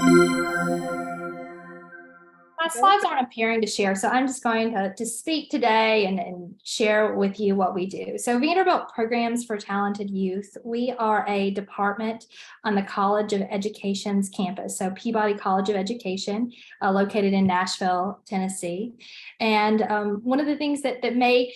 My slides aren't appearing to share, so I'm just going to speak today and share with you what we do. So Vanderbilt Programs for Talented Youth, we are a department on the College of Education's campus, so Peabody College of Education, located in Nashville, Tennessee. And one of the things that may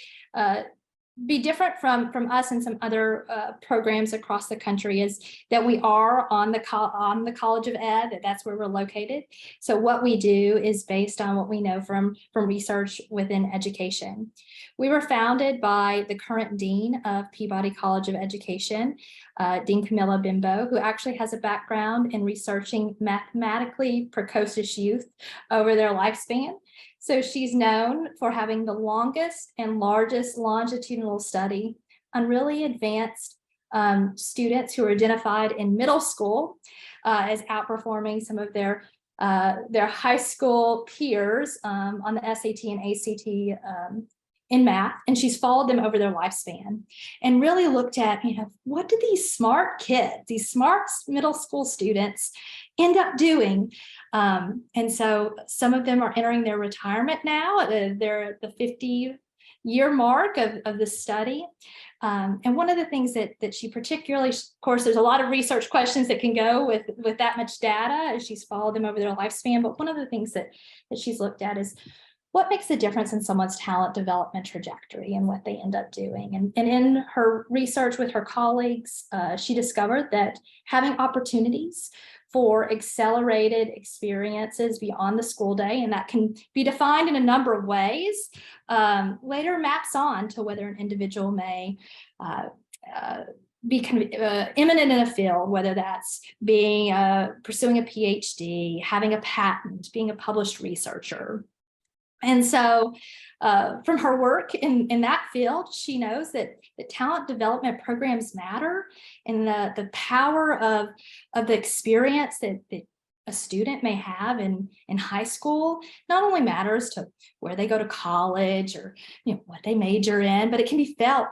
be different from us and some other programs across the country is that we are on the College of Ed. That's where we're located. So what we do is based on what we know from research within education. We were founded by the current dean of Peabody College of Education, Dean Camilla Bimbo, who actually has a background in researching mathematically precocious youth over their lifespan. So she's known for having the longest and largest longitudinal study on really advanced students who are identified in middle school as outperforming some of their high school peers on the SAT and ACT in math, and she's followed them over their lifespan and really looked at, what do these smart kids, these smart middle school students end up doing? And so some of them are entering their retirement now. They're at the 50-year mark of the study. And one of the things that she particularly, of course, there's a lot of research questions that can go with that much data as she's followed them over their lifespan. But one of the things that she's looked at is what makes a difference in someone's talent development trajectory and what they end up doing. And in her research with her colleagues, she discovered that having opportunities for accelerated experiences beyond the school day, and that can be defined in a number of ways, later maps on to whether an individual may be eminent in a field, whether that's being pursuing a PhD, having a patent, being a published researcher. And so from her work in that field, she knows that talent development programs matter, and the power of the experience that a student may have in high school not only matters to where they go to college or what they major in, but it can be felt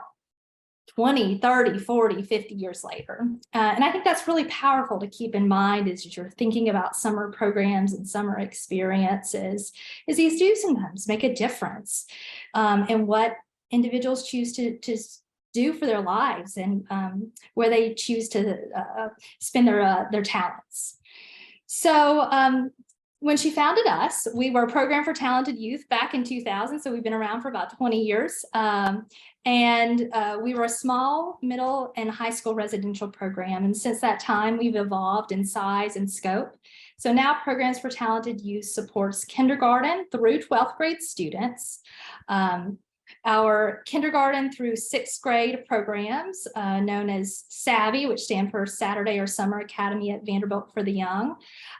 20, 30, 40, 50 years later. And I think that's really powerful to keep in mind as you're thinking about summer programs and summer experiences, is these do sometimes make a difference in what individuals choose to do for their lives and where they choose to spend their talents. So when she founded us, we were a program for talented youth back in 2000. So we've been around for about 20 years. And we were a small, middle, and high school residential program. And since that time, we've evolved in size and scope. So now Programs for Talented Youth supports kindergarten through 12th grade students. Our kindergarten through 6th grade programs, known as SAVI, which stand for Saturday or Summer Academy at Vanderbilt for the Young.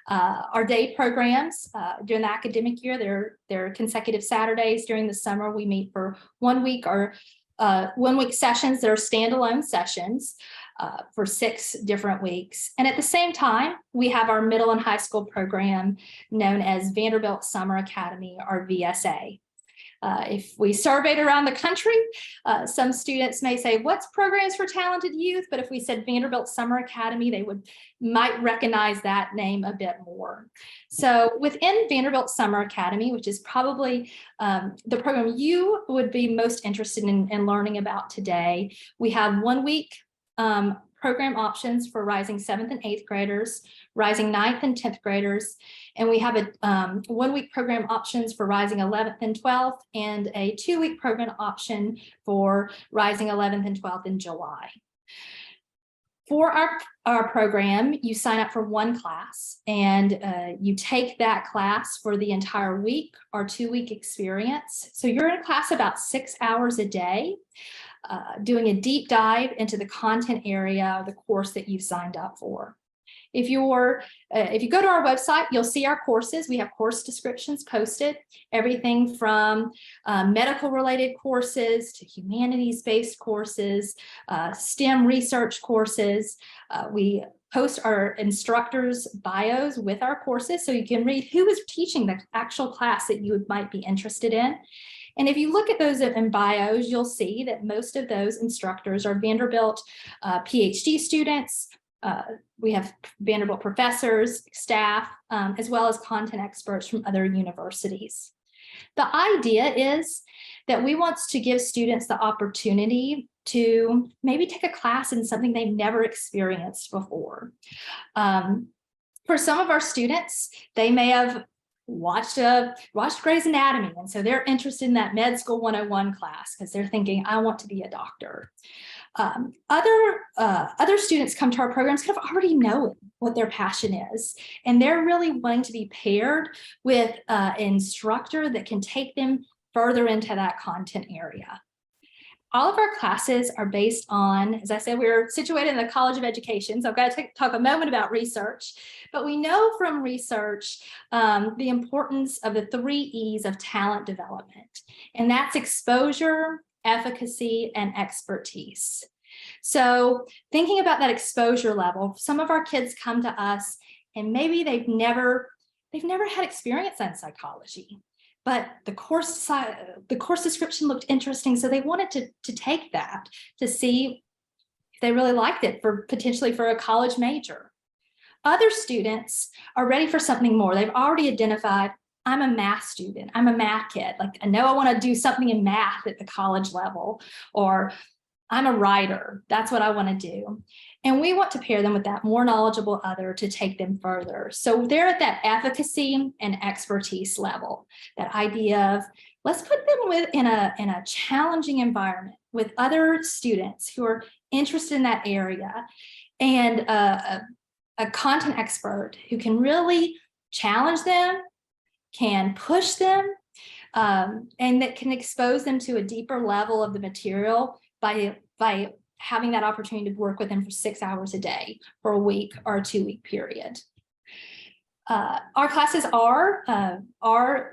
Our day programs during the academic year, they're consecutive Saturdays. During the summer, we meet for 1 week or 1 week sessions that are standalone sessions for 6 different weeks. And at the same time, we have our middle and high school program known as Vanderbilt Summer Academy, or VSA. If we surveyed around the country, some students may say, what's Programs for Talented Youth? But if we said Vanderbilt Summer Academy, they might recognize that name a bit more. So within Vanderbilt Summer Academy, which is probably the program you would be most interested in learning about today, we have 1 week program options for rising 7th and 8th graders, rising 9th and 10th graders, and we have a 1 week program options for rising 11th and 12th, and a 2 week program option for rising 11th and 12th in July. For our program, you sign up for 1 class, and you take that class for the entire week or 2 week experience. So you're in a class about 6 hours a day, doing a deep dive into the content area of the course that you signed up for. If you go to our website, you'll see our courses. We have course descriptions posted, everything from medical related courses to humanities-based courses, STEM research courses. We post our instructors' bios with our courses so you can read who is teaching the actual class that you might be interested in. And if you look at those in bios, you'll see that most of those instructors are Vanderbilt PhD students We have Vanderbilt professors, staff, as well as content experts from other universities. The idea is that we want to give students the opportunity to maybe take a class in something they've never experienced before. For some of our students, they may have watched Grey's Anatomy, and so they're interested in that Med School 101 class because they're thinking, I want to be a doctor. Other students come to our programs kind of already knowing what their passion is, and they're really wanting to be paired with an instructor that can take them further into that content area. All of our classes are based on, as I said, we're situated in the College of Education, so I've got to talk a moment about research, but we know from research the importance of the 3 E's of talent development, and that's exposure, efficacy, and expertise. So thinking about that exposure level, some of our kids come to us and maybe they've never had experience in psychology, but the course description looked interesting, so they wanted to take that to see if they really liked it potentially for a college major. Other students are ready for something more. They've already identified, I'm a math student, I'm a math kid. Like, I know I want to do something in math at the college level, or I'm a writer, that's what I want to do. And we want to pair them with that more knowledgeable other to take them further. So they're at that efficacy and expertise level, that idea of let's put them in a challenging environment with other students who are interested in that area, and a content expert who can really challenge them, can push them, and that can expose them to a deeper level of the material by having that opportunity to work with them for 6 hours a day for a week or a 2-week period. Our classes are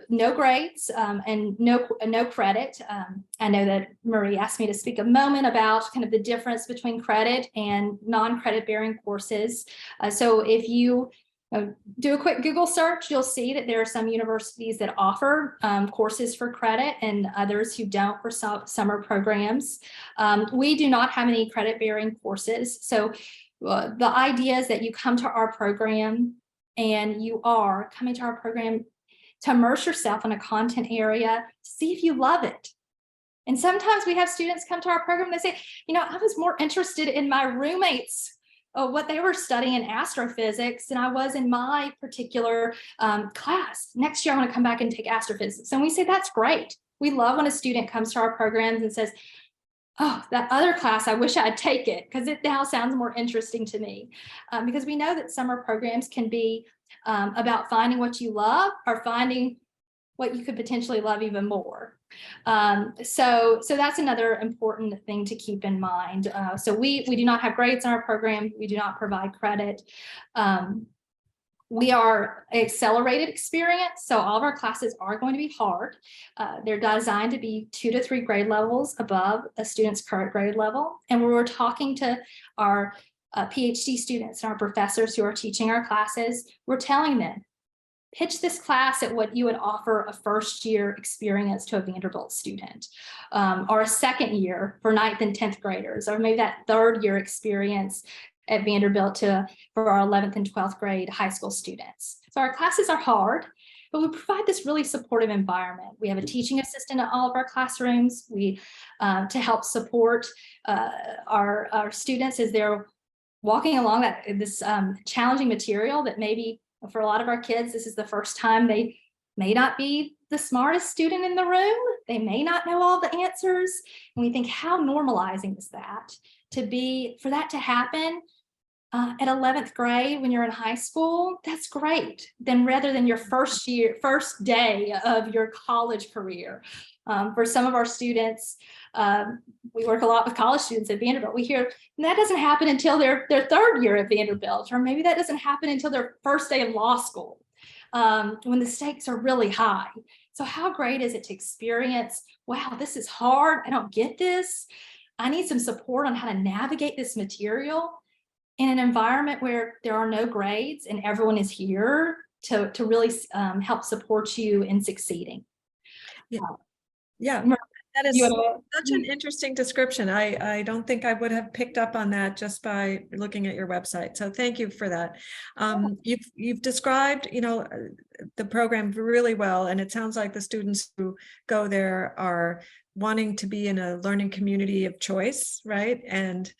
no grades and no credit. I know that Marie asked me to speak a moment about kind of the difference between credit and non-credit bearing courses. So if you do a quick Google search, you'll see that there are some universities that offer courses for credit and others who don't for summer programs. We do not have any credit bearing courses. So the idea is that you come to our program and you are coming to our program to immerse yourself in a content area, see if you love it. And sometimes we have students come to our program, they say, you know, I was more interested in my roommates, what they were studying in astrophysics than I was in my particular class. Next year, I want to come back and take astrophysics. And we say, that's great. We love when a student comes to our programs and says, oh, that other class, I wish I'd take it because it now sounds more interesting to me. Because we know that summer programs can be about finding what you love or finding what you could potentially love even more. So that's another important thing to keep in mind. So we do not have grades in our program. We do not provide credit. We are an accelerated experience, so all of our classes are going to be hard. They're designed to be 2 to 3 grade levels above a student's current grade level. And when we're talking to our PhD students and our professors who are teaching our classes, we're telling them, pitch this class at what you would offer a first-year experience to a Vanderbilt student, or a second year for 9th and 10th graders, or maybe that third-year experience at Vanderbilt for our 11th and 12th grade high school students. So our classes are hard, but we provide this really supportive environment. We have a teaching assistant at all of our classrooms. We to help support our students as they're walking along this challenging material that maybe for a lot of our kids, this is the first time. They may not be the smartest student in the room. They may not know all the answers. And we think, how normalizing is that for that to happen at 11th grade when you're in high school? That's great. Then rather than your first day of your college career. For some of our students, we work a lot with college students at Vanderbilt. We hear that doesn't happen until their third year at Vanderbilt, or maybe that doesn't happen until their first day of law school, when the stakes are really high. So how great is it to experience, wow, this is hard. I don't get this. I need some support on how to navigate this material in an environment where there are no grades and everyone is here to really help support you in succeeding. Yeah. That is You wanna- such an interesting description. I don't think I would have picked up on that just by looking at your website. So thank you for that. You've described, the program really well, and it sounds like the students who go there are wanting to be in a learning community of choice, right? And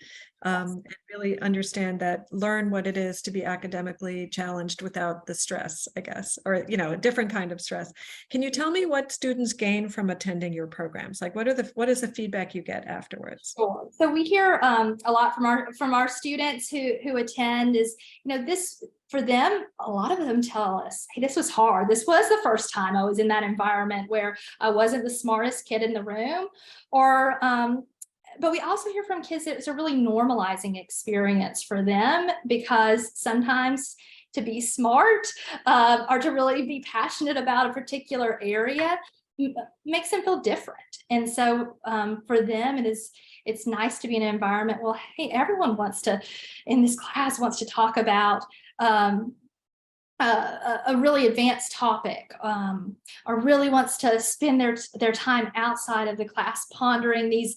really understand that, learn what it is to be academically challenged without the stress, I guess, or, a different kind of stress. Can you tell me what students gain from attending your programs? Like, what is the feedback you get afterwards? Sure. So we hear a lot from our students who attend is, this for them, a lot of them tell us, hey, this was hard. This was the first time I was in that environment where I wasn't the smartest kid in the room, or but we also hear from kids that it's a really normalizing experience for them, because sometimes to be smart or to really be passionate about a particular area makes them feel different. And so for them, it's nice to be in an environment, well, hey, everyone in this class wants to talk about a really advanced topic, or really wants to spend their time outside of the class pondering these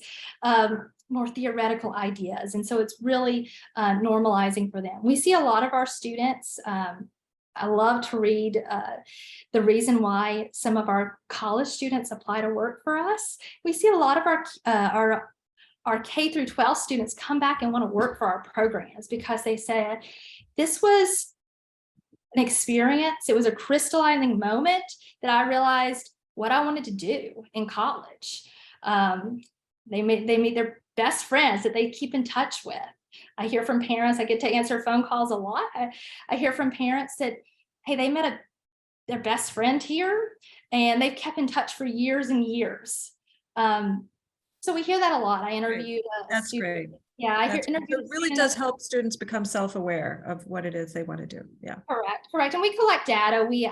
more theoretical ideas. And so it's really normalizing for them. We see a lot of our students, I love to read the reason why some of our college students apply to work for us. We see a lot of our K through 12 students come back and want to work for our programs, because they said, this was an experience. It was a crystallizing moment that I realized what I wanted to do in college. They meet their best friends that they keep in touch with. I hear from parents, I get to answer phone calls a lot. I hear from parents that, hey, they met their best friend here and they've kept in touch for years and years. So we hear that a lot. I interviewed That's student. great. Yeah, I hear it really does help students become self-aware of what it is they want to do. Yeah. Correct. And we collect data. We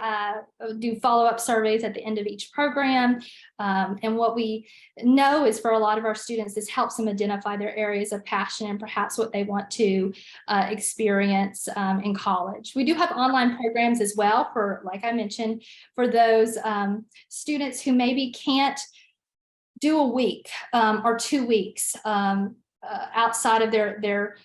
do follow-up surveys at the end of each program. And what we know is, for a lot of our students, this helps them identify their areas of passion and perhaps what they want to experience in college. We do have online programs as well for, like I mentioned, for those students who maybe can't do a week or 2 weeks outside of their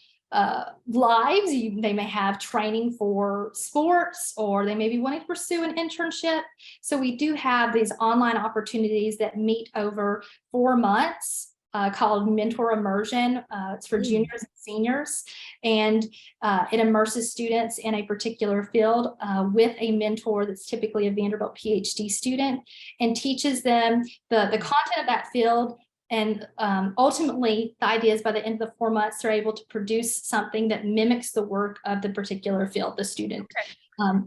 lives. They may have training for sports, or they may be wanting to pursue an internship. So we do have these online opportunities that meet over 4 months called Mentor Immersion. It's for juniors and seniors, and it immerses students in a particular field with a mentor that's typically a Vanderbilt PhD student, and teaches them the content of that field. And ultimately, the idea is by the end of the 4 months, they're able to produce something that mimics the work of the particular field the student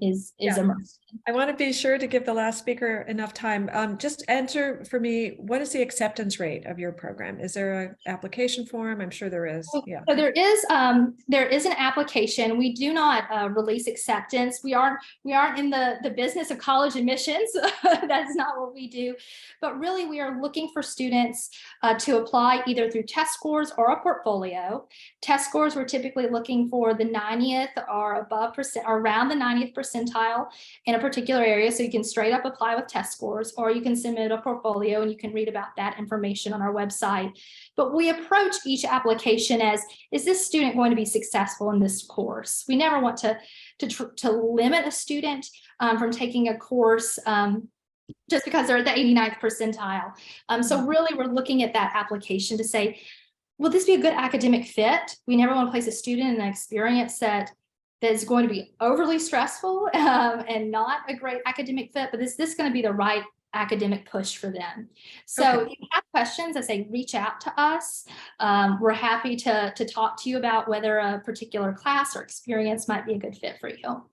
is immersed in. I want to be sure to give the last speaker enough time. Just answer for me, what is the acceptance rate of your program? Is there an application form? I'm sure there is. Yeah. So there is an application. We do not release acceptance. We aren't in the business of college admissions. That's not what we do. But really, we are looking for students to apply either through test scores or a portfolio. Test scores, we're typically looking for the 90th or above percent, or around the 90th percentile in a particular area. So you can straight up apply with test scores, or you can submit a portfolio, and you can read about that information on our website. But we approach each application as, is this student going to be successful in this course? We never want to limit a student from taking a course just because they're at the 89th percentile. So really, we're looking at that application to say, will this be a good academic fit? We never want to place a student in an experience that is going to be overly stressful and not a great academic fit, but is this going to be the right academic push for them? So if you have questions, I say reach out to us. We're happy to talk to you about whether a particular class or experience might be a good fit for you.